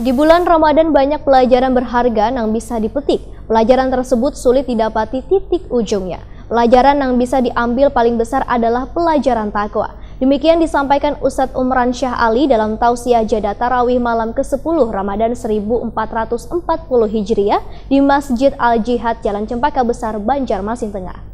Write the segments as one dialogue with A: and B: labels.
A: Di bulan Ramadan banyak pelajaran berharga yang bisa dipetik. Pelajaran tersebut sulit didapati titik ujungnya. Pelajaran yang bisa diambil paling besar adalah pelajaran takwa. Demikian disampaikan Ustadz Umran Syah Ali dalam tausiah jada tarawih malam ke-10 Ramadan 1440 Hijriah di Masjid Al-Jihad Jalan Cempaka Besar, Banjarmasin Tengah.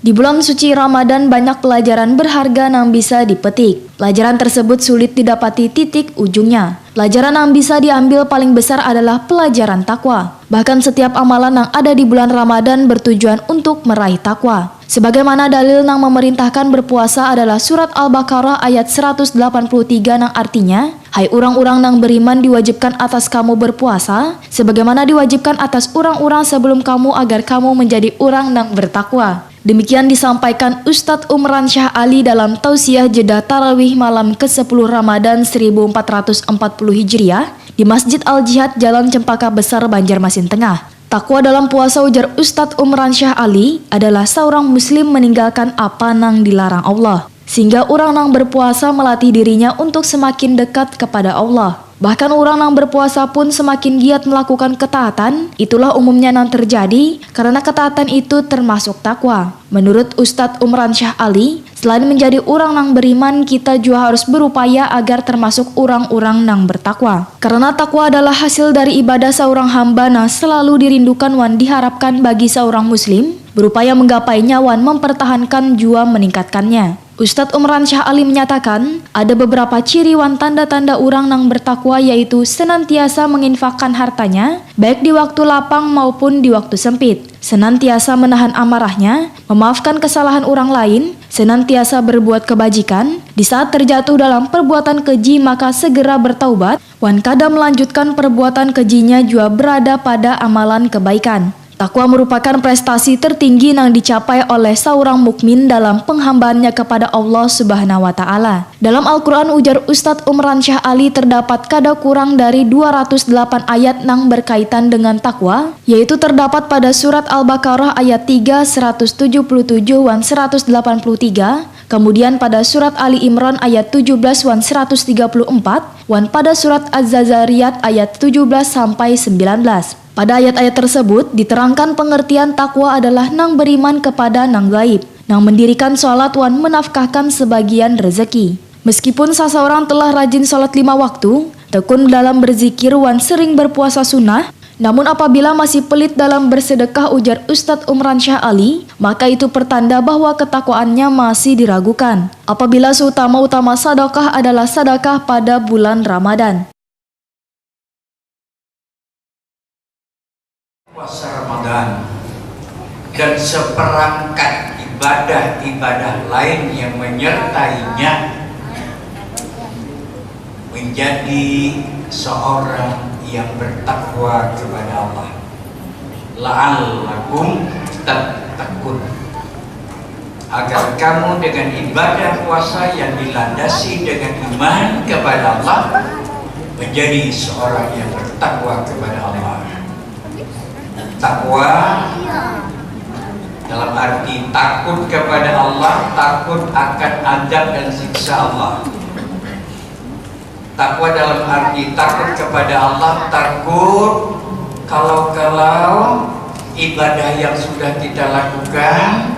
B: Di bulan suci Ramadan banyak pelajaran berharga yang bisa dipetik. Pelajaran tersebut sulit didapati titik ujungnya. Pelajaran yang bisa diambil paling besar adalah pelajaran takwa. Bahkan setiap amalan yang ada di bulan Ramadan bertujuan untuk meraih takwa. Sebagaimana dalil yang memerintahkan berpuasa adalah surat Al-Baqarah ayat 183 yang artinya, hai orang-orang yang beriman diwajibkan atas kamu berpuasa, sebagaimana diwajibkan atas orang-orang sebelum kamu agar kamu menjadi orang yang bertakwa. Demikian disampaikan Ustadz Umran Syah Ali dalam tausiah jeda tarawih malam ke-10 Ramadan 1440 Hijriah di Masjid Al-Jihad Jalan Cempaka Besar, Banjarmasin Tengah. Takwa dalam puasa, ujar Ustadz Umran Syah Ali, adalah seorang muslim meninggalkan apa yang dilarang Allah, sehingga orang yang berpuasa melatih dirinya untuk semakin dekat kepada Allah. Bahkan orang yang berpuasa pun semakin giat melakukan ketaatan. Itulah umumnya yang terjadi karena ketaatan itu termasuk takwa. Menurut Ustadz Umran Syah Ali, selain menjadi orang yang beriman, kita juga harus berupaya agar termasuk orang-orang yang bertakwa. Karena takwa adalah hasil dari ibadah seorang hamba yang selalu dirindukan wan diharapkan bagi seorang muslim, berupaya menggapainya wan mempertahankan jua meningkatkannya. Ustadz Umran Syah Ali menyatakan, ada beberapa ciri wan tanda-tanda orang yang bertakwa, yaitu senantiasa menginfakkan hartanya, baik di waktu lapang maupun di waktu sempit, senantiasa menahan amarahnya, memaafkan kesalahan orang lain, senantiasa berbuat kebajikan, di saat terjatuh dalam perbuatan keji maka segera bertaubat, wan kada melanjutkan perbuatan kejinya juga berada pada amalan kebaikan. Takwa merupakan prestasi tertinggi yang dicapai oleh seorang mukmin dalam penghambaannya kepada Allah Subhanahu wa Ta'ala. Dalam Al-Quran, ujar Ustadz Umran Syah Ali, terdapat kada kurang dari 208 ayat yang berkaitan dengan takwa, yaitu terdapat pada surat Al-Baqarah ayat 3, 177 wan 183, kemudian pada surat Ali Imran ayat 17 wan 134, wan pada surat Az-Zariyat ayat 17 sampai 19. Pada ayat-ayat tersebut diterangkan pengertian takwa adalah nang beriman kepada nang gaib, nang mendirikan sholat wan menafkahkan sebagian rezeki. Meskipun seseorang telah rajin sholat 5 waktu, tekun dalam berzikir wan sering berpuasa sunnah, namun apabila masih pelit dalam bersedekah, ujar Ustadz Umran Syah Ali, maka itu pertanda bahwa ketakwaannya masih diragukan. Apabila seutama-utama sedekah adalah sedekah pada bulan Ramadan.
C: Puasa Ramadan dan seperangkat ibadah-ibadah lain yang menyertainya menjadi seorang yang bertakwa kepada Allah. La'allakum tattaqun, agar kamu dengan ibadah puasa yang dilandasi dengan iman kepada Allah menjadi seorang yang bertakwa kepada Allah. Takwa dalam arti takut kepada Allah, takut akan azab dan siksa Allah. Takwa dalam arti takut kepada Allah, takut kalau ibadah yang sudah kita lakukan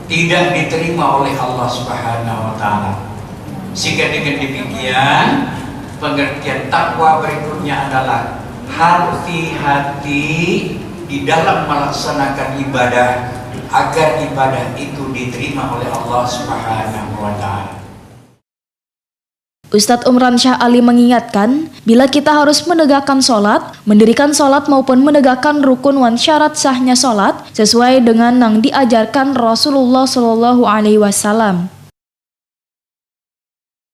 C: tidak diterima oleh Allah Subhanahu wa Ta'ala. Sehingga dengan demikian pengertian takwa berikutnya adalah hati-hati di dalam melaksanakan ibadah agar ibadah itu diterima oleh Allah Subhanahu wa Ta'ala.
B: Ustadz Umran Syah Ali mengingatkan, bila kita harus menegakkan sholat, mendirikan sholat maupun menegakkan rukun wan syarat sahnya sholat sesuai dengan yang diajarkan Rasulullah SAW.